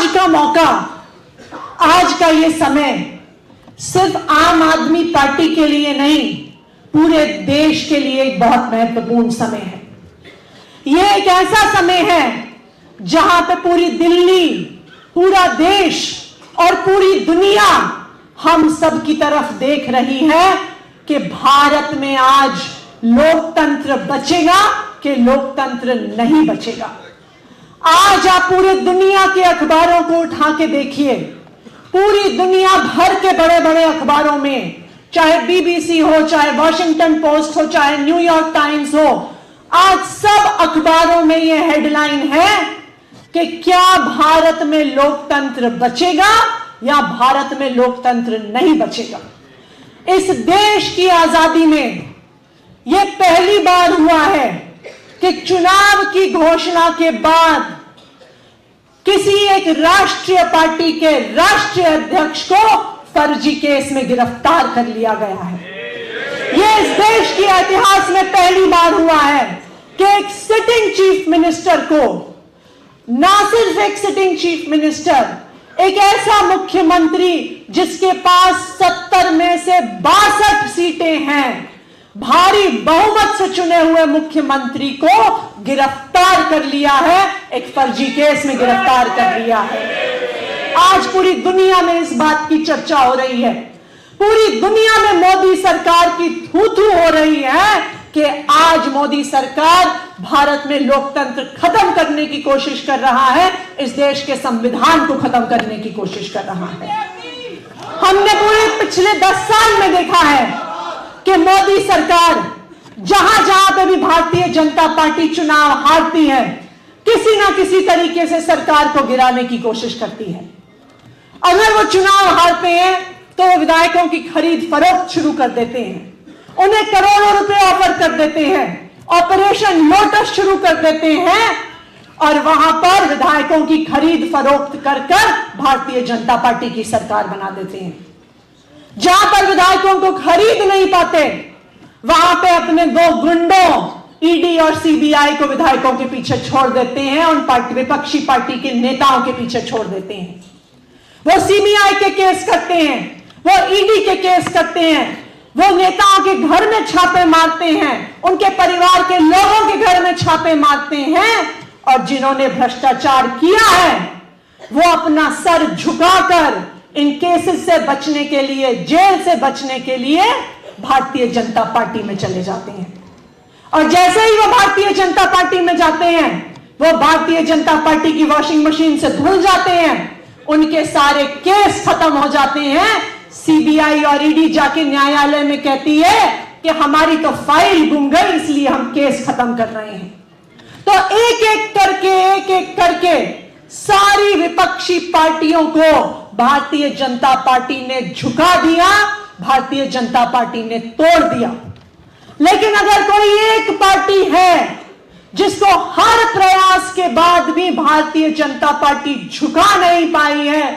आज का मौका, आज का ये समय सिर्फ आम आदमी पार्टी के लिए नहीं, पूरे देश के लिए एक बहुत महत्वपूर्ण समय है। ये एक ऐसा समय है जहां पे पूरी दिल्ली, पूरा देश और पूरी दुनिया हम सब की तरफ देख रही है कि भारत में आज लोकतंत्र बचेगा कि लोकतंत्र नहीं बचेगा। आज आप पूरे दुनिया के अखबारों को उठा के देखिए, पूरी दुनिया भर के बड़े बड़े अखबारों में, चाहे बीबीसी हो, चाहे वॉशिंगटन पोस्ट हो, चाहे न्यूयॉर्क टाइम्स हो, आज सब अखबारों में यह हेडलाइन है कि क्या भारत में लोकतंत्र बचेगा या भारत में लोकतंत्र नहीं बचेगा। इस देश की आजादी में यह पहली बार हुआ है कि चुनाव की घोषणा के बाद किसी एक राष्ट्रीय पार्टी के राष्ट्रीय अध्यक्ष को फर्जी केस में गिरफ्तार कर लिया गया है। यह इस देश के इतिहास में पहली बार हुआ है कि एक सिटिंग चीफ मिनिस्टर को, ना सिर्फ एक सिटिंग चीफ मिनिस्टर, एक ऐसा मुख्यमंत्री जिसके पास 70 में से 62 सीटें हैं, भारी बहुमत से चुने हुए मुख्यमंत्री को गिरफ्तार कर लिया है, एक फर्जी केस में गिरफ्तार कर लिया है। आज पूरी दुनिया में इस बात की चर्चा हो रही है, पूरी दुनिया में मोदी सरकार की थू-थू हो रही है कि आज मोदी सरकार भारत में लोकतंत्र खत्म करने की कोशिश कर रहा है, इस देश के संविधान को खत्म करने की कोशिश कर रहा है। हमने पूरे पिछले 10 साल में देखा है कि मोदी सरकार जहां जहां पे भी भारतीय जनता पार्टी चुनाव हारती है, किसी ना किसी तरीके से सरकार को गिराने की कोशिश करती है। अगर वो चुनाव हारते हैं तो वो विधायकों की खरीद फरोख्त शुरू कर देते हैं, उन्हें करोड़ों रुपए ऑफर कर देते हैं, ऑपरेशन लोटस शुरू कर देते हैं और वहां पर विधायकों की खरीद फरोख्त कर भारतीय जनता पार्टी की सरकार बना देते हैं। जहां पर विधायकों को खरीद नहीं पाते, वहां पे अपने 2 गुंडों ईडी और सीबीआई को विधायकों के पीछे छोड़ देते हैं, उन पार्टी विपक्षी पार्टी के नेताओं के पीछे छोड़ देते हैं। वो सीबीआई के केस करते हैं, वो ईडी के केस करते हैं, वो नेताओं के घर में छापे मारते हैं, उनके परिवार के लोगों के घर में छापे मारते हैं और जिन्होंने भ्रष्टाचार किया है वो अपना सर झुकाकर इन केसेस से बचने के लिए, जेल से बचने के लिए भारतीय जनता पार्टी में चले जाते हैं। और जैसे ही वो भारतीय जनता पार्टी में जाते हैं, वो भारतीय जनता पार्टी की वॉशिंग मशीन से धुल जाते हैं, उनके सारे केस खत्म हो जाते हैं। सीबीआई और ईडी जाके न्यायालय में कहती है कि हमारी तो फाइल गुम गई, इसलिए हम केस खत्म कर रहे हैं। तो एक एक करके सारी विपक्षी पार्टियों को भारतीय जनता पार्टी ने झुका दिया, भारतीय जनता पार्टी ने तोड़ दिया। लेकिन अगर कोई एक पार्टी है जिसको हर प्रयास के बाद भी भारतीय जनता पार्टी झुका नहीं पाई है,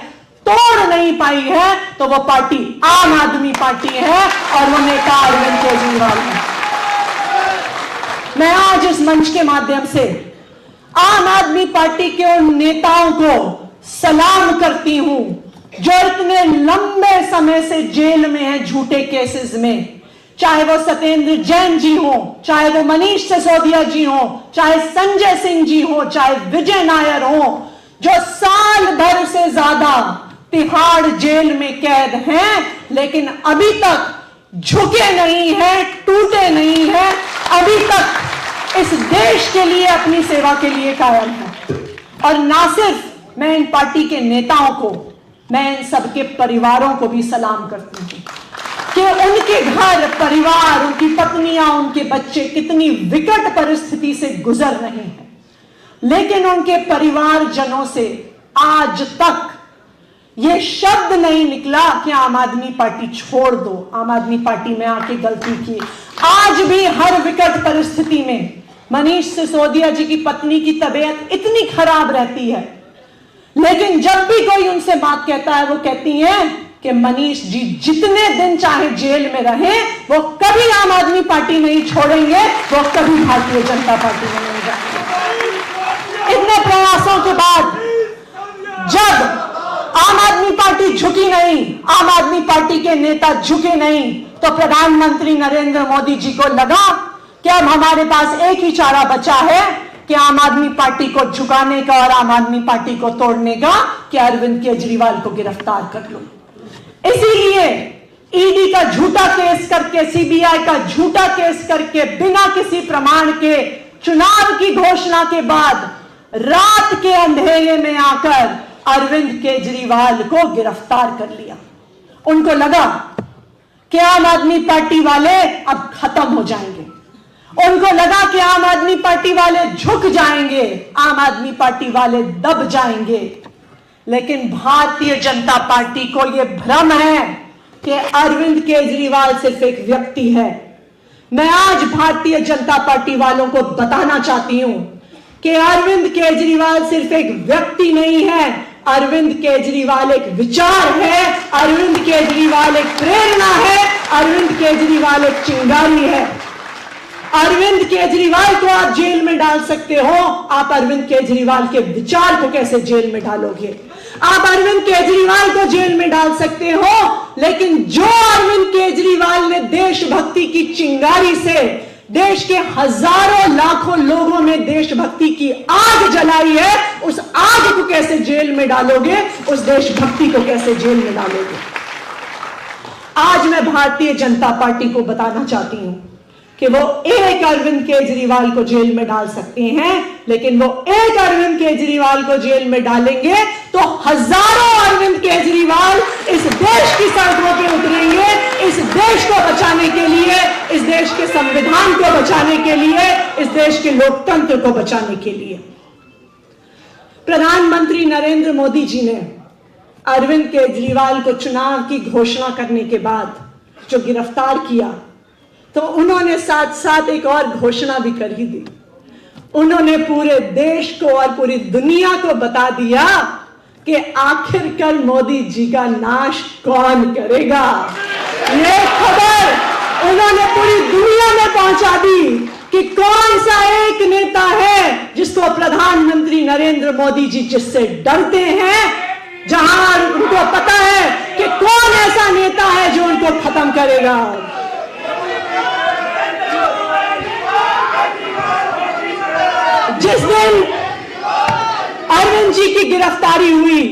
तोड़ नहीं पाई है, तो वो पार्टी आम आदमी पार्टी है और वो नेता अरविंद केजरीवाल है। मैं आज इस मंच के माध्यम से आम आदमी पार्टी के उन नेताओं को सलाम करती हूं जो इतने लंबे समय से जेल में हैं झूठे केसेस में, चाहे वो सत्येंद्र जैन जी हो, चाहे वो मनीष सिसोदिया जी हो, चाहे संजय सिंह जी हो, चाहे विजय नायर हो, जो साल भर से ज्यादा तिहाड़ जेल में कैद हैं, लेकिन अभी तक झुके नहीं हैं, टूटे नहीं हैं, अभी तक इस देश के लिए, अपनी सेवा के लिए कायम है। और ना सिर्फ मैं इन पार्टी के नेताओं को, मैं इन सबके परिवारों को भी सलाम करती हूं कि उनके घर परिवार, उनकी पत्नियां, उनके बच्चे कितनी विकट परिस्थिति से गुजर रहे हैं, लेकिन उनके परिवारजनों से आज तक ये शब्द नहीं निकला कि आम आदमी पार्टी छोड़ दो, आम आदमी पार्टी में आके गलती की। आज भी हर विकट परिस्थिति में मनीष सिसोदिया जी की पत्नी की तबीयत इतनी खराब रहती है, लेकिन जब भी कोई उनसे बात कहता है वो कहती हैं कि मनीष जी जितने दिन चाहे जेल में रहे, वो कभी आम आदमी पार्टी नहीं छोड़ेंगे, वो कभी भारतीय जनता पार्टी में नहीं जाएंगे। इतने प्रयासों के बाद जब नहीं, आम आदमी पार्टी के नेता झुके नहीं, तो प्रधानमंत्री नरेंद्र मोदी जी को लगा कि अब हमारे पास एक ही चारा बचा है कि आम आदमी पार्टी को झुकाने का और आम आदमी पार्टी को तोड़ने का, कि अरविंद केजरीवाल को गिरफ्तार कर लो। इसीलिए ईडी का झूठा केस करके, सीबीआई का झूठा केस करके, बिना किसी प्रमाण के चुनाव की घोषणा के बाद रात के अंधेरे में आकर अरविंद केजरीवाल को गिरफ्तार कर लिया। उनको लगा कि आम आदमी पार्टी वाले अब खत्म हो जाएंगे, उनको लगा कि आम आदमी पार्टी वाले झुक जाएंगे, आम आदमी पार्टी वाले दब जाएंगे। लेकिन भारतीय जनता पार्टी को यह भ्रम है कि अरविंद केजरीवाल सिर्फ एक व्यक्ति है। मैं आज भारतीय जनता पार्टी वालों को बताना चाहती हूं कि अरविंद केजरीवाल सिर्फ एक व्यक्ति नहीं है, अरविंद केजरीवाल एक विचार है, अरविंद केजरीवाल एक प्रेरणा है, अरविंद केजरीवाल एक चिंगारी है। अरविंद केजरीवाल को आप जेल में डाल सकते हो, आप अरविंद केजरीवाल के विचार को कैसे जेल में डालोगे? आप अरविंद केजरीवाल को जेल में डाल सकते हो, लेकिन जो अरविंद केजरीवाल ने देशभक्ति की चिंगारी से देश के हजारों लाखों लोगों में देशभक्ति की आग जलाई है, उस आग को कैसे जेल में डालोगे? उस देशभक्ति को कैसे जेल में डालोगे? आज मैं भारतीय जनता पार्टी को बताना चाहती हूं कि वो एक अरविंद केजरीवाल को जेल में डाल सकते हैं, लेकिन वो एक अरविंद केजरीवाल को जेल में डालेंगे तो हजारों अरविंद केजरीवाल इस देश की सड़कों पे उतरेंगे, इस देश को बचाने के लिए, इस देश के संविधान को बचाने के लिए, इस देश के लोकतंत्र को बचाने के लिए। प्रधानमंत्री नरेंद्र मोदी जी ने अरविंद केजरीवाल को चुनाव की घोषणा करने के बाद जो गिरफ्तार किया, तो उन्होंने साथ साथ एक और घोषणा भी कर ही दी। उन्होंने पूरे देश को और पूरी दुनिया को बता दिया कि आखिरकार मोदी जी का नाश कौन करेगा। ये खबर उन्होंने पूरी दुनिया में पहुंचा दी कि कौन सा एक नेता है जिसको प्रधानमंत्री नरेंद्र मोदी जी जिससे डरते हैं, जहां उनको पता है कि कौन ऐसा नेता है जो उनको खत्म करेगा। जिस दिन अरविंद जी की गिरफ्तारी हुई,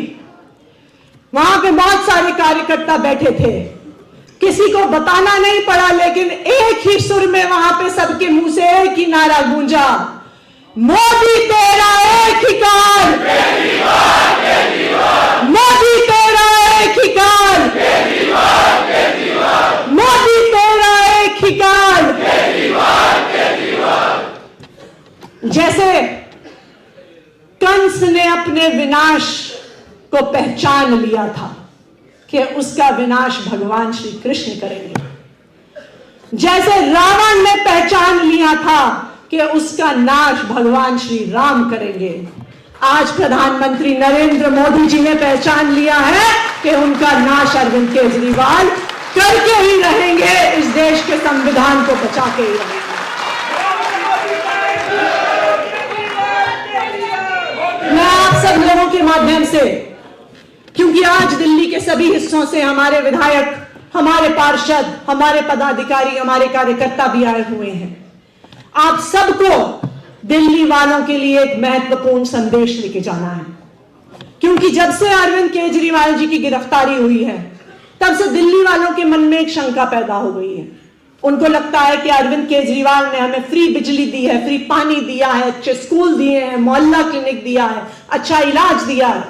वहां पे बहुत सारे कार्यकर्ता बैठे थे, किसी को बताना नहीं पड़ा, लेकिन एक ही सुर में वहां पे सबके मुंह से एक ही नारा गूंजा, मोदी तेरा एक ही काल, मोदी तेरा एक ही काल, मोदी तेरा एक ही काल। जैसे कंस ने अपने विनाश को पहचान लिया था कि उसका विनाश भगवान श्री कृष्ण करेंगे, जैसे रावण ने पहचान लिया था कि उसका नाश भगवान श्री राम करेंगे, आज प्रधानमंत्री नरेंद्र मोदी जी ने पहचान लिया है कि उनका नाश अरविंद केजरीवाल करके ही रहेंगे, इस देश के संविधान को बचा के ही रहेंगे। मैं आप सब लोगों के माध्यम से, क्योंकि आज दिल्ली के सभी हिस्सों से हमारे विधायक, हमारे पार्षद, हमारे पदाधिकारी, हमारे कार्यकर्ता भी आए हुए हैं, आप सबको दिल्ली वालों के लिए एक महत्वपूर्ण संदेश लेके जाना है। क्योंकि जब से अरविंद केजरीवाल जी की गिरफ्तारी हुई है, तब से दिल्ली वालों के मन में एक शंका पैदा हो गई है। उनको लगता है कि अरविंद केजरीवाल ने हमें फ्री बिजली दी है, फ्री पानी दिया है, अच्छे स्कूल दिए हैं, मोहल्ला क्लिनिक दिया है, अच्छा इलाज दिया है।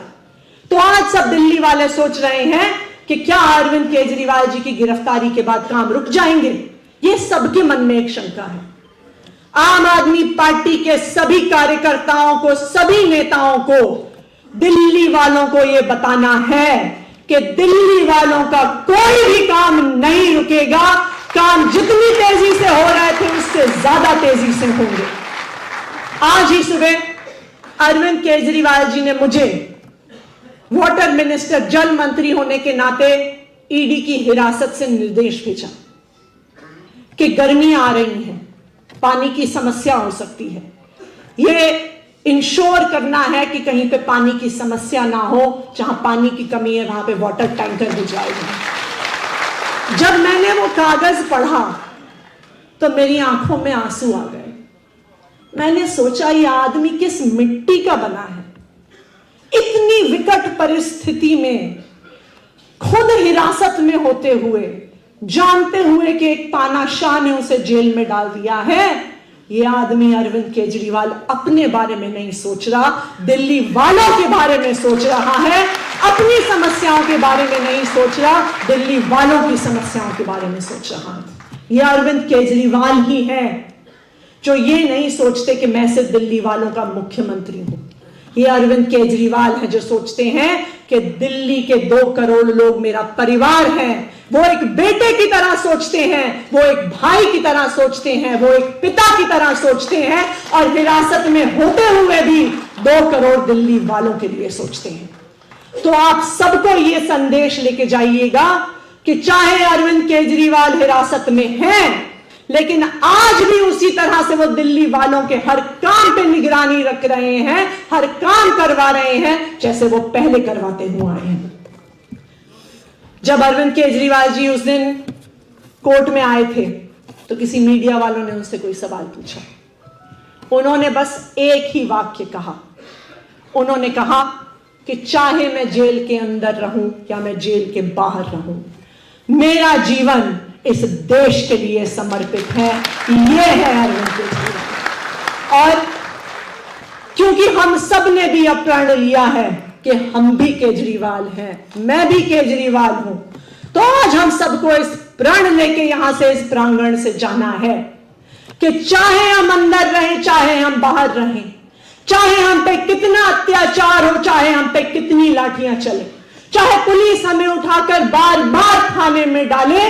तो आज सब दिल्ली वाले सोच रहे हैं कि क्या अरविंद केजरीवाल जी की गिरफ्तारी के बाद काम रुक जाएंगे? ये सबके मन में एक शंका है। आम आदमी पार्टी के सभी कार्यकर्ताओं को, सभी नेताओं को, दिल्ली वालों को यह बताना है कि दिल्ली वालों का कोई भी काम नहीं रुकेगा। काम जितनी तेजी से हो रहे थे उससे ज्यादा तेजी से होंगे। आज ही सुबह अरविंद केजरीवाल जी ने मुझे वाटर मिनिस्टर, जल मंत्री होने के नाते ईडी की हिरासत से निर्देश भेजा कि गर्मियां आ रही हैं, पानी की समस्या हो सकती है। ये इंश्योर करना है कि कहीं पे पानी की समस्या ना हो, जहां पानी की कमी है वहां पे वाटर टैंकर भिजवाए जाए। जब मैंने वो कागज पढ़ा तो मेरी आंखों में आंसू आ गए। मैंने सोचा ये आदमी किस मिट्टी का बना है, इतनी विकट परिस्थिति में खुद हिरासत में होते हुए, जानते हुए कि एक तानाशाह ने उसे जेल में डाल दिया है। ये आदमी अरविंद केजरीवाल अपने बारे में नहीं सोच रहा, दिल्ली वालों के बारे में सोच रहा है। अपनी समस्याओं के बारे में नहीं सोच रहा, दिल्ली वालों की समस्याओं के बारे में सोच रहा है। ये अरविंद केजरीवाल ही है जो ये नहीं सोचते कि मैं सिर्फ दिल्ली वालों का मुख्यमंत्री हूं। ये अरविंद केजरीवाल है जो सोचते हैं कि दिल्ली के 2 करोड़ लोग मेरा परिवार है। वो एक बेटे की तरह सोचते हैं, वो एक भाई की तरह सोचते हैं, वो एक पिता की तरह सोचते हैं, और हिरासत में होते हुए भी 2 करोड़ दिल्ली वालों के लिए सोचते हैं। तो आप सबको ये संदेश लेके जाइएगा कि चाहे अरविंद केजरीवाल हिरासत में हैं, लेकिन आज भी उसी तरह से वो दिल्ली वालों के हर काम पे निगरानी रख रहे हैं, हर काम करवा रहे हैं जैसे वो पहले करवाते हुए आए हैं। जब अरविंद केजरीवाल जी उस दिन कोर्ट में आए थे तो किसी मीडिया वालों ने उनसे कोई सवाल पूछा। उन्होंने बस एक ही वाक्य कहा। उन्होंने कहा कि चाहे मैं जेल के अंदर रहूं या मैं जेल के बाहर रहूं, मेरा जीवन इस देश के लिए समर्पित है। ये है अरविंद केजरीवाल। और क्योंकि हम सब ने भी अब प्रण लिया है कि हम भी केजरीवाल हैं, मैं भी केजरीवाल हूं, तो आज हम सबको इस प्रण लेके यहां से, इस प्रांगण से जाना है कि चाहे हम अंदर रहें, चाहे हम बाहर रहें, चाहे हम पे कितना अत्याचार हो, चाहे हम पे कितनी लाठियां चले, चाहे पुलिस हमें उठाकर बार बार थाने में डाले,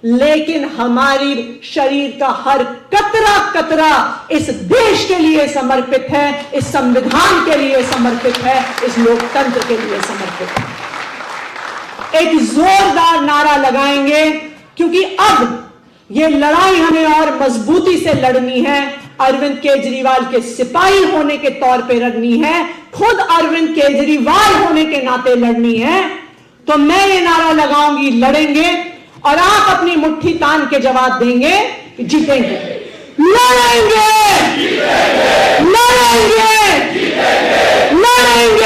लेकिन हमारी शरीर का हर कतरा कतरा इस देश के लिए समर्पित है, इस संविधान के लिए समर्पित है, इस लोकतंत्र के लिए समर्पित है। एक जोरदार नारा लगाएंगे, क्योंकि अब ये लड़ाई हमें और मजबूती से लड़नी है। अरविंद केजरीवाल के सिपाही होने के तौर पे लड़नी है, खुद अरविंद केजरीवाल होने के नाते लड़नी है। तो मैं ये नारा लगाऊंगी, लड़ेंगे, और आप अपनी मुट्ठी तान के जवाब देंगे कि जीतेंगे, लड़ेंगे, लड़ेंगे, लड़ेंगे।